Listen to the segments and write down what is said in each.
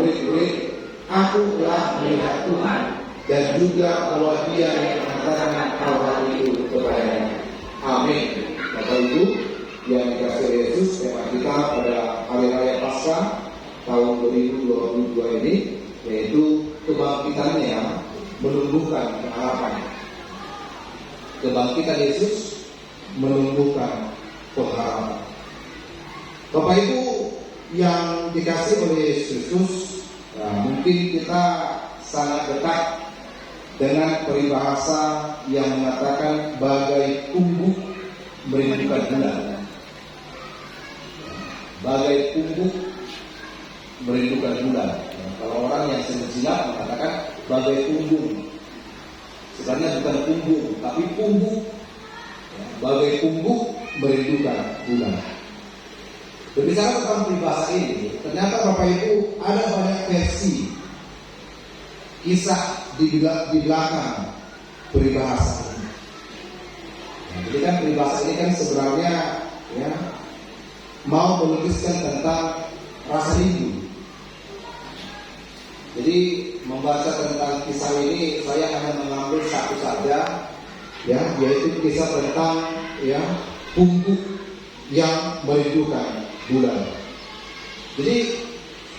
murid-murid, aku telah melihat Tuhan, dan juga bahwa Dia yang mengatakan hal itu kepadanya. Amin. Bapak Ibu yang dikasihi Yesus, tema kita pada Hari Raya Paskah tahun 2022 ini yaitu kebangkitannya menumbuhkan pengharapan. Kebangkitan Yesus menumbuhkan pengharapan. Bapak Ibu yang dikasihi oleh Yesus Kristus, mungkin kita sangat dekat dengan peribahasa yang mengatakan bagai kumbuk merindukan bulan. Bagai kumbuk merindukan bulan. Kalau orang yang sering silat mengatakan bagai kumbung. Sebenarnya bukan kumbung, tapi kumbuk. Bagai kumbuk merindukan bulan. Berbicara tentang peribahasa ini, ternyata Bapak Ibu ada banyak versi kisah di belakang peribahasa ini. Jadi kan peribahasa ini kan sebenarnya mau melukiskan tentang rasa rindu. Jadi membaca tentang kisah ini saya hanya mengambil satu saja, yaitu kisah tentang kumbuk yang merindukan bulan. Jadi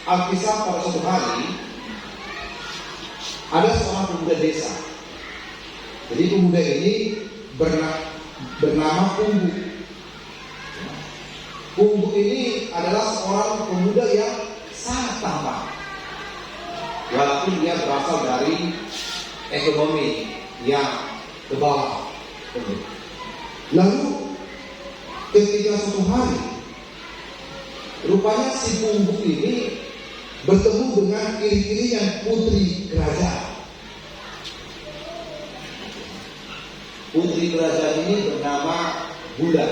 Alkisah pada suatu hari ada seorang pemuda desa. Jadi pemuda ini bernama Kumbuk. Kumbuk ini adalah seorang pemuda yang sangat tampan. Walaupun dia berasal dari ekonomi yang ke bawah. Lalu ketika suatu hari, rupanya si Kumbuk ini bertemu dengan iri-irinya putri kerajaan. Putri kerajaan ini bernama Bulan.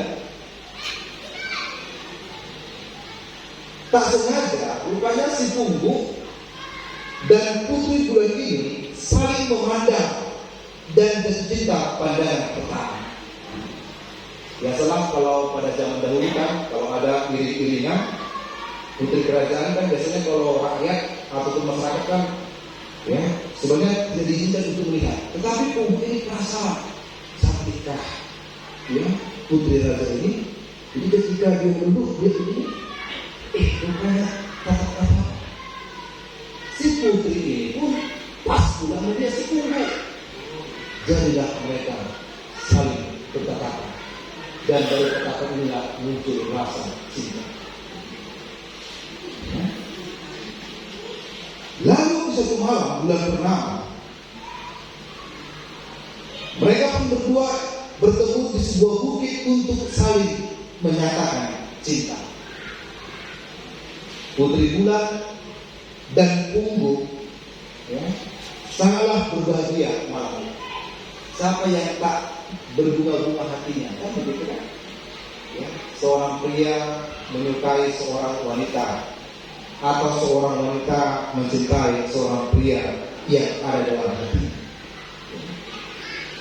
Tak sengaja, rupanya si Kumbuk dan putri Bulan ini saling memandang dan bercinta pandangan pertama. Biasalah kalau pada zaman dahulu kan, kalau ada iring-iringan putri kerajaan kan biasanya kalau rakyat ataupun masyarakat kan sebenarnya tidak diizinkan untuk melihat. Tetapi Kumbuk ini penasaran saat nikah putri raja ini. Jadi ketika dia menunduk, dia ini rupanya kata-kata si putri ini pun pas pula melihat si Kumbuk. Jadilah mereka saling berkata-kata. Dan dari kata-kata inilah muncul rasa cinta. Lalu suatu malam bulan purnama, mereka pun berdua bertemu di sebuah bukit untuk saling menyatakan cinta. Putri Bulan dan Kumbuk sangatlah berbahagia malam ini. Siapa yang tak berbunga-bunga hatinya, kan begitu kan? Seorang pria menyukai seorang wanita, atau seorang wanita mencintai seorang pria yang ada dalam hati.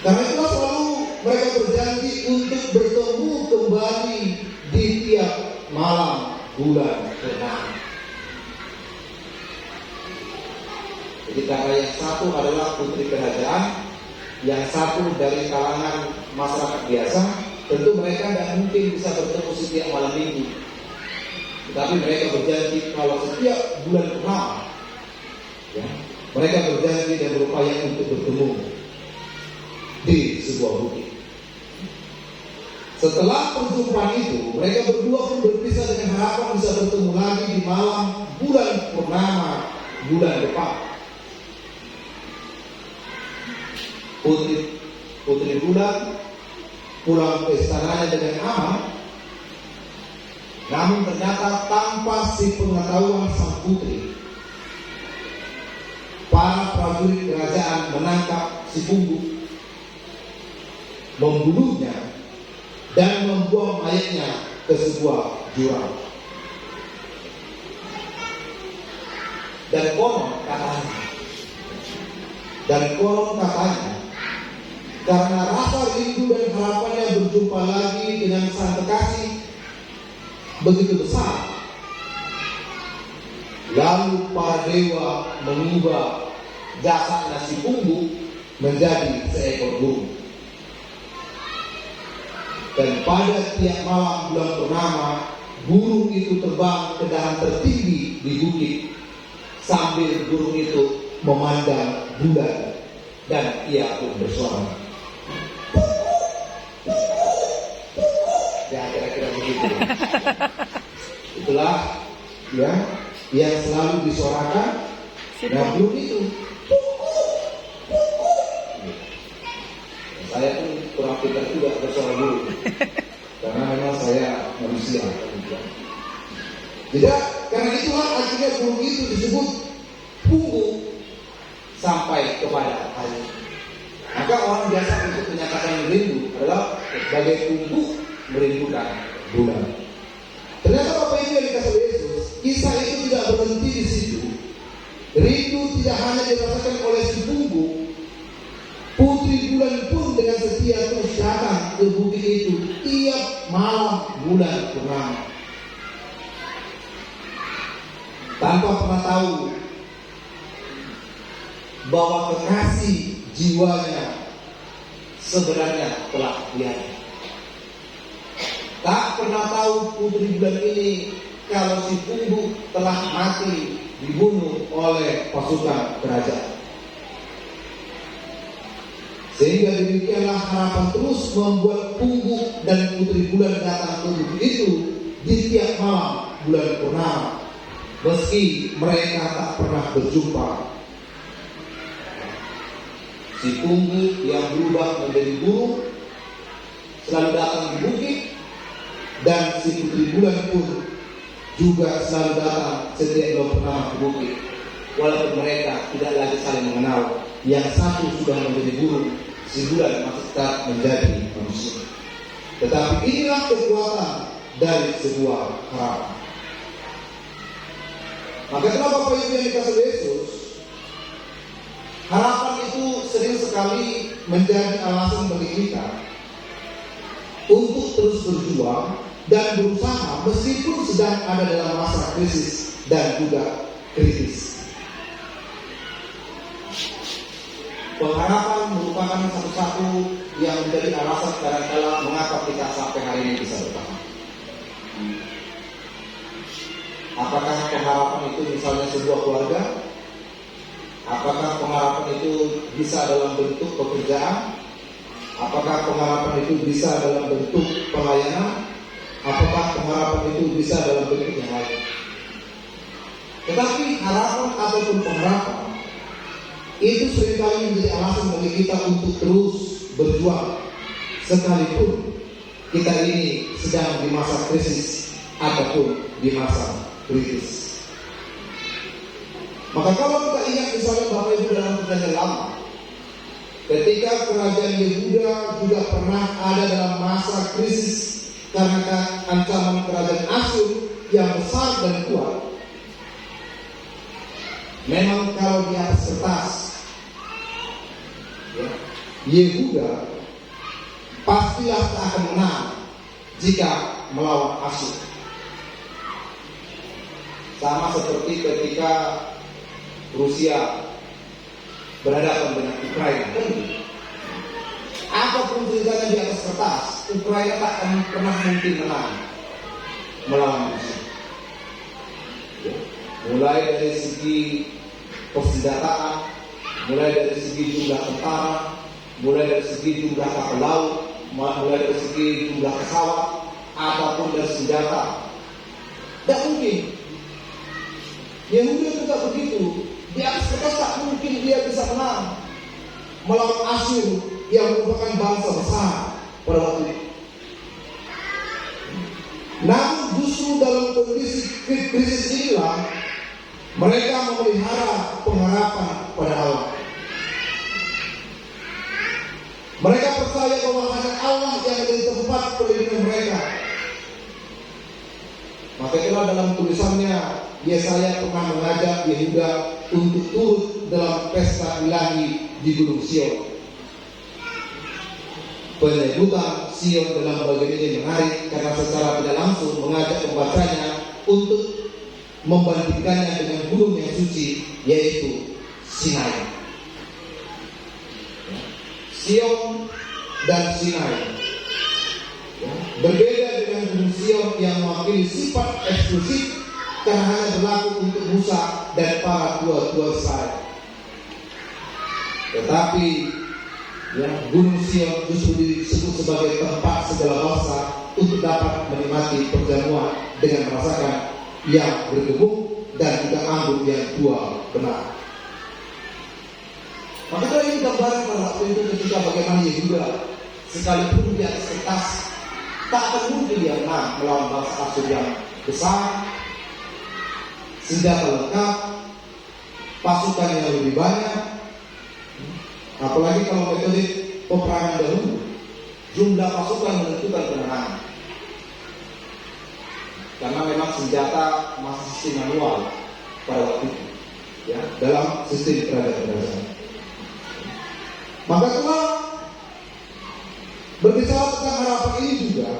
Karena itu selalu mereka berjanji untuk bertemu kembali di tiap malam bulan purnama. Jadi karena yang satu adalah putri kerajaan, yang satu dari kalangan masyarakat biasa, tentu mereka tidak mungkin bisa bertemu setiap malam minggu. Tetapi mereka berjanji kalau setiap bulan purnama, mereka berjanji dan berupaya untuk bertemu di sebuah bukit. Setelah perjumpaan itu, mereka berdua pun berpisah dengan harapan bisa bertemu lagi di malam bulan purnama bulan depan. Putri Bulan pulang ke istananya dengan aman, namun ternyata tanpa si pengetahuan sang putri, para prajurit kerajaan menangkap si Kumbuk, membunuhnya dan membuang mayatnya ke sebuah jurang. Dan konon katanya, karena rasa rindu dan harapannya berjumpa lagi dengan sang kekasih begitu besar, Lalu para dewa mengubah jasad nasi punggu menjadi seekor burung. Dan pada tiap malam bulan purnama, burung itu terbang ke dahan tertinggi di bukit, sambil burung itu memandang bulan, dan ia pun bersuara. Ya, kira-kira begitu. Itulah ya yang selalu disuarakan dan burung itu. Saya pun kurang pintar juga bersuara burung, karena memang saya manusia. Jadi karena itulah akhirnya burung itu disebut punggu sampai kepada hari. Maka orang biasa untuk menyatakan merindu adalah sebagai punggu merindukan bulan. Ternyata Bapak Ibu yang dikasih oleh Yesus, kisah itu tidak berhenti di situ. Rindu tidak hanya dirasakan oleh si punggu, putri bulan pun dengan setia terus datang ke bukit itu tiap malam bulan purnama, tanpa pernah tahu bahwa kekasih jiwanya sebenarnya telah tiada. Tak pernah tahu putri bulan ini kalau si punggu telah mati dibunuh oleh pasukan kerajaan. Sehingga demikianlah harapan terus membuat punggu dan putri bulan datang ke bukit itu di tiap malam bulan purnama, meski mereka tak pernah berjumpa. Si punggu yang berubah menjadi burung selalu datang di bukit, dan si putri bulan pun juga selalu datang setiap bulan purnama ke bukit. Walaupun mereka tidak lagi saling mengenal, yang satu sudah menjadi burung, si bulan masih tetap menjadi manusia. Tetapi inilah kekuatan dari sebuah harapan. Maka kenapa Bapak Ibu yang dikasih Yesus, harapan itu sering sekali menjadi alasan bagi kita untuk terus berjuang dan berusaha meskipun sedang ada dalam masa krisis dan juga kritis. Pengharapan merupakan satu-satu yang menjadi alasan kadang-kala mengapa kita sampai hari ini bisa bertahan. Apakah pengharapan itu misalnya sebuah keluarga? Apakah pengharapan itu bisa dalam bentuk pekerjaan? Apakah pengharapan itu bisa dalam bentuk pelayanan? Apakah pengharapan itu bisa dalam bentuk yang lain? Tetapi harapan ataupun pengharapan itu seringkali menjadi alasan bagi kita untuk terus berjuang, sekalipun kita ini sedang di masa krisis ataupun di masa kritis. Maka kalau kita ingat misalnya Bapak Ibu dalam perjanjian lama, ketika kerajaan Yehuda juga pernah ada dalam masa krisis karena ancaman kerajaan Asyur yang besar dan kuat. Memang kalau di atas kertas Yehuda pastilah tak akan menang jika melawan Asyur. Sama seperti ketika Rusia berhadapan dengan Ukraina. Apapun ceritanya di atas kertas, Ukraina tak akan pernah mungkin menang melawan Rusia. Mulai dari segi persenjataan, mulai dari segi jumlah tentara, mulai dari segi jumlah kapal laut, mulai dari segi jumlah pesawat, ataupun dari senjata. Tidak mungkin. Yehuda juga begitu. Di atas kertas tak mungkin dia bisa menang melawan Asyur yang merupakan bangsa besar pada waktu itu. Namun justru dalam kondisi krisis inilah mereka memelihara pengharapan pada Allah. Mereka percaya bahwa hanya Allah yang menjadi tempat perlindungan mereka. Maka itulah dalam tulisannya Yesaya pernah mengajak Yehuda untuk turut dalam pesta ilahi di Gunung Sion. Penyebutan Sion dalam bagian ini menarik karena secara tidak langsung mengajak pembacanya untuk membandingkannya dengan gunung yang suci, yaitu Sinai. Sion dan Sinai berbeda dengan gunung Sion yang mewakili sifat eksklusif karena hanya berlaku untuk Musa dan para tua-tua Israel. Tetapi gunung Sion justru disebut sebagai tempat segala bangsa untuk dapat menikmati perjamuan dengan merasakan yang bergemuk dan juga anggur yang tua benar. Maka kalau ini gambaran pada waktu itu ketika bagaimana Yehuda sekalipun di atas kertas tak akan mungkin dia menang melawan bangsa Asyur yang besar, senjata lengkap, pasukan yang lebih banyak. Apalagi kalau metode peperangan dahulu, jumlah pasukan menentukan kemenangan. Karena memang senjata masih sistem manual pada waktu itu, dalam sistem kerajaan. Maka Tuhan berbicara tentang harapan ini juga.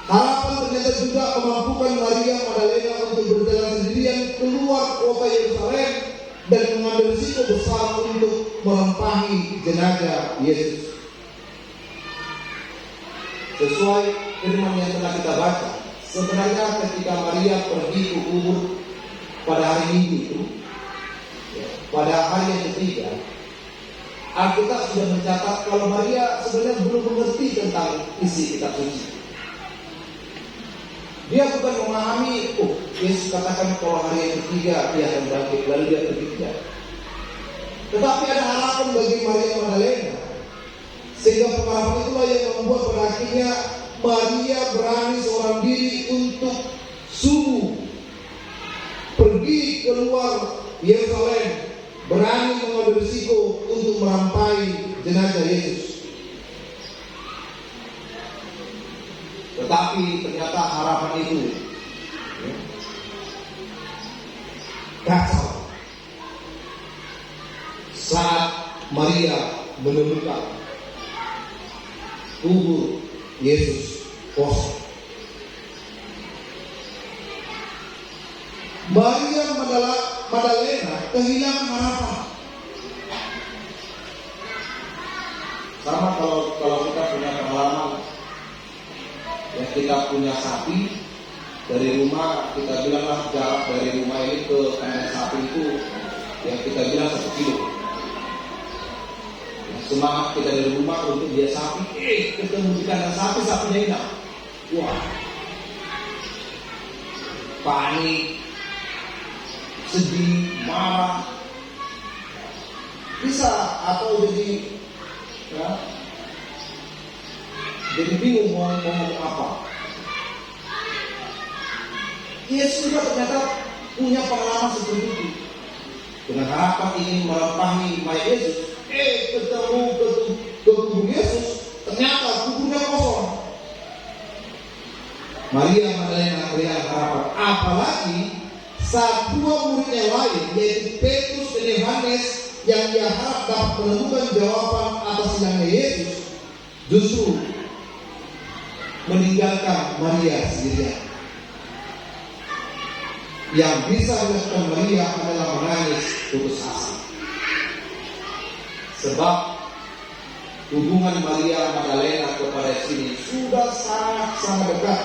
Harapan ternyata juga memampukan Maria Magdalena untuk berjalan sendirian keluar kota Yerusalem dan mengambil risiko besar untuk melempahi jenazah Yesus. Sesuai firman yang telah kita baca, sebenarnya ketika Maria pergi ke kubur pada hari Minggu itu, pada hari yang ketiga, Alkitab sudah mencatat kalau Maria sebenarnya belum mengerti tentang isi kitab suci. Dia bukan memahami, Yesus katakan kalau hari yang ketiga dia akan bangkit, lalu dia pergi. Tetapi ada harapan bagi Maria Magdalena, sehingga pengharapan itulah yang membuat pada akhirnya Maria berani seorang diri untuk subuh pergi keluar Yerusalem, berani mengambil risiko untuk merampai jenazah Yesus. Tetapi ternyata harapan itu kacau saat Maria menemukan kubur Yesus kosong. Maria Magdalena kehilangan harapan. Sama kalau kita punya pengalaman, kita punya sapi dari rumah, kita bilanglah jarak dari rumah ini ke kandang sapi itu yang kita bilang 1 kilo. Semangat kita dari rumah untuk dia sapi, ketemu di kandang sapi, sapinya hilang. Wah, panik, sedih, marah, bisa atau jadi bingung mau ngomong apa. Yesus juga ternyata punya pengalaman seperti itu. Dengan harapan ingin melempahi mayat Yesus, ketemu ke kubur Yesus, ternyata kuburnya kosong. Maria Magdalena kehilangan harapan. Apalagi saat 2 muridnya lain, yaitu Petrus dan Yohanes, yang dia harap dapat menemukan jawaban atas hilangnya Yesus, justru meninggalkan Maria sendirian. Yang bisa dilakukan Maria adalah menangis putus asa. Sebab hubungan Maria Magdalena kepada sini sudah sangat dekat.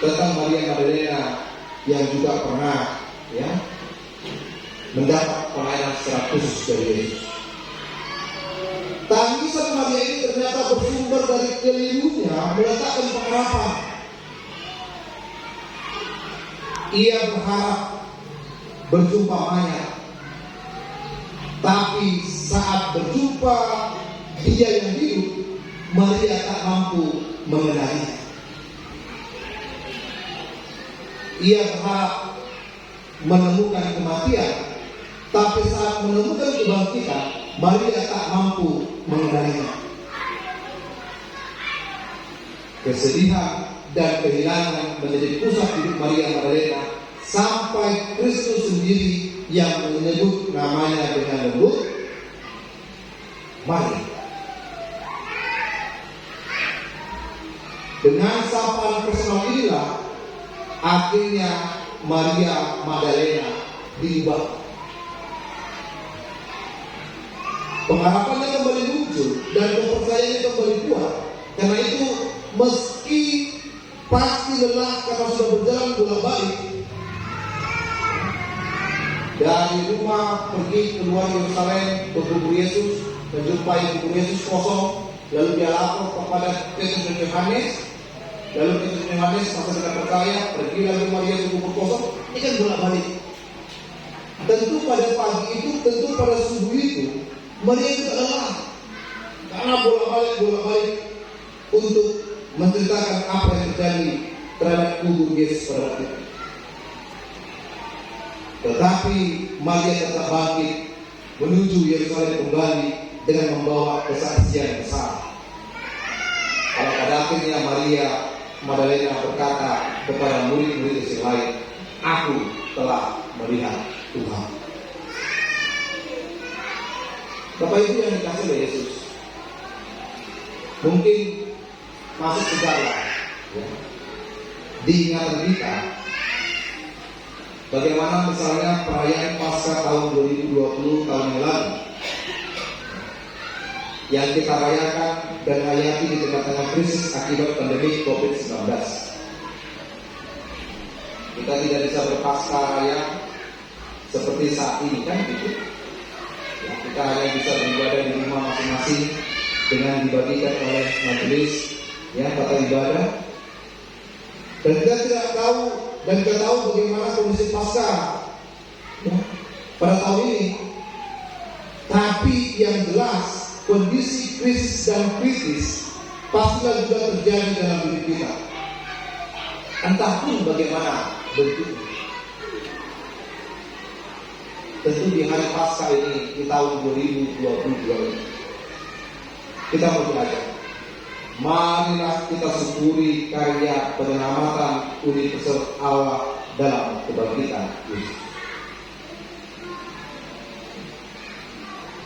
Tentang Maria Magdalena yang juga pernah mendapat pelayanan secara khusus dari Yesus. Tangisan Maria ini ternyata bersumber dari kelirunya meletakkan pengharapan. Ia berharap berjumpa mayat, tapi saat berjumpa dia yang hidup, Maria tak mampu mengenalinya. Ia berharap menemukan kematian, tapi saat menemukan kebangkitan, Maria tak mampu mengenalinya. Kesedihan dan kehilangan menjadi pusat hidup Maria Magdalena sampai Kristus sendiri yang menyebut namanya dengan lembut Maria. Dengan sapaan personal inilah akhirnya Maria Magdalena diubah. Pengharapannya kembali muncul dan kepercayaannya kembali kuat. Karena itu meski pasti lelah karena sudah berjalan bolak-balik dari rumah pergi keluar Yerusalem ke kubur Yesus, menjumpai kubur Yesus kosong, lalu dia lapor kepada Petrus dan Yohanes, lalu Petrus dan Yohanes masa tidak percaya, pergi lagi Maria ke kubur kosong. Ini kan bolak-balik. Tentu pada pagi itu, tentu pada subuh itu, Maria juga lelah karena bolak-balik untuk menceritakan apa yang terjadi terhadap kubur Yesus pada waktu itu. Tetapi Maria tetap bangkit menuju Yerusalem kembali dengan membawa kesaksian besar. Pada akhirnya Maria Magdalena berkata kepada murid-murid yang lain, "Aku telah melihat Tuhan." Bapak Ibu yang dikasihi oleh Yesus, mungkin masuk sejarah ya, diingatan kita bagaimana misalnya perayaan Paskah tahun 2020 tahun yang lalu yang kita rayakan dan hayati di tengah-tengah krisis akibat pandemi COVID-19. Kita tidak bisa berpasca raya seperti saat ini kan gitu. Ya, kita hanya bisa beribadah di rumah masing-masing dengan dibagikan oleh majelis ya kata ibadah. Dan kita tidak tahu bagaimana kondisi pasca ya, pada tahun ini. Tapi yang jelas kondisi krisis dan kritis pastilah juga terjadi dalam diri kita. Entah pun bagaimana bentuknya. Tentu di hari Paskah ini di tahun 2022 ini kita mau belajar. Marilah kita syukuri karya penyelamatan universal Allah dalam kebangkitan Yesus.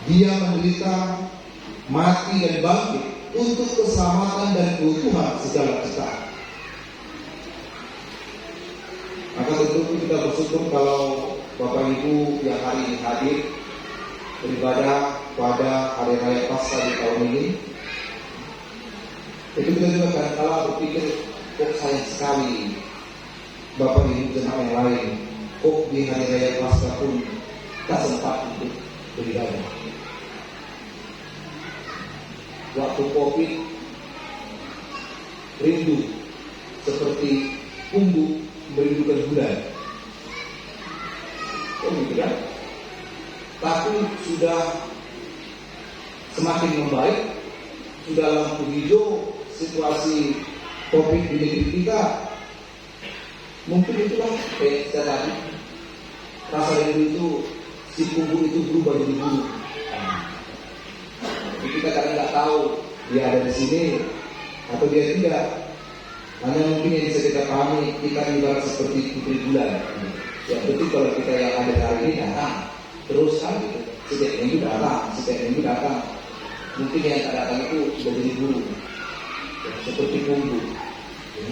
Dia menderita, mati dan bangkit untuk keselamatan dan keutuhan segala ciptaan. Maka tentu kita bersyukur kalau Bapak Ibu yang hari ini hadir beribadah pada hari raya Paskah di tahun ini. Itu kita juga kadang-kala berpikir, kok sayang sekali Bapak Ibu jemaat yang lain, kok di hari raya Paskah pun tak sempat untuk beribadah. Waktu COVID rindu seperti unggu merindukan bulan. Oh gitu kan? Tapi sudah semakin membaik, sudah lampu hijau situasi COVID di negeri kita. Mungkin itulah kayak kita tadi rasa rindu itu, si kubu itu berubah jadi bulu. Jadi kita kadang nggak tahu dia ada di sini atau dia tidak. Hanya mungkin yang bisa kita pahami, kita ibarat seperti putri bulan. Ya betul kalau kita yang ada hari ini datang terus kan gitu. Setiap minggu datang. Mungkin yang tak datang itu sudah jadi guru, ya, seperti kumbu. Ya.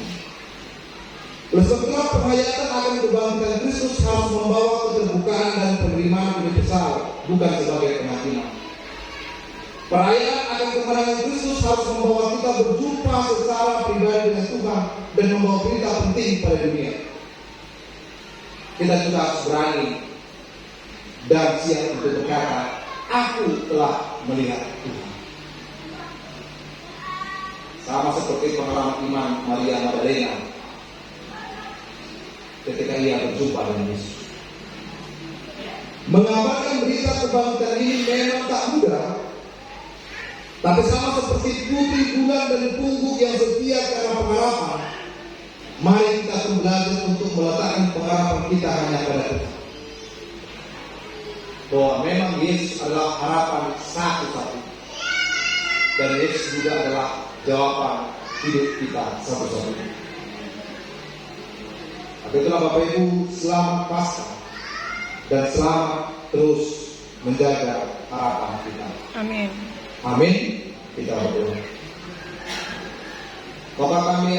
Oleh sebab itulah penghayatan akan kebangkitan Kristus harus membawa keterbukaan dan penerimaan universal, bukan sebagai penghakiman. Perayaan akan kemenangan Kristus harus membawa kita berjumpa secara pribadi dengan Tuhan dan membawa berita penting pada dunia. Kita juga harus berani dan siap untuk berkata, "Aku telah melihat Tuhan." Sama seperti pengalaman iman Maria Magdalena ketika ia berjumpa dengan Yesus. Mengabarkan berita kebangkitan ini memang tak mudah, tapi sama seperti putri bulan dan pungguk yang setia karena pengharapan, mari kita belajar untuk meletakkan pengharapan kita hanya pada Tuhan. Bahwa memang Yesus adalah harapan satu-satu, dan Yesus juga adalah jawaban hidup kita satu-satunya. Maka itulah Bapak Ibu, selamat Paskah dan selamat terus menjaga harapan kita. Amin. Amin. Kita berdoa. Bapak kami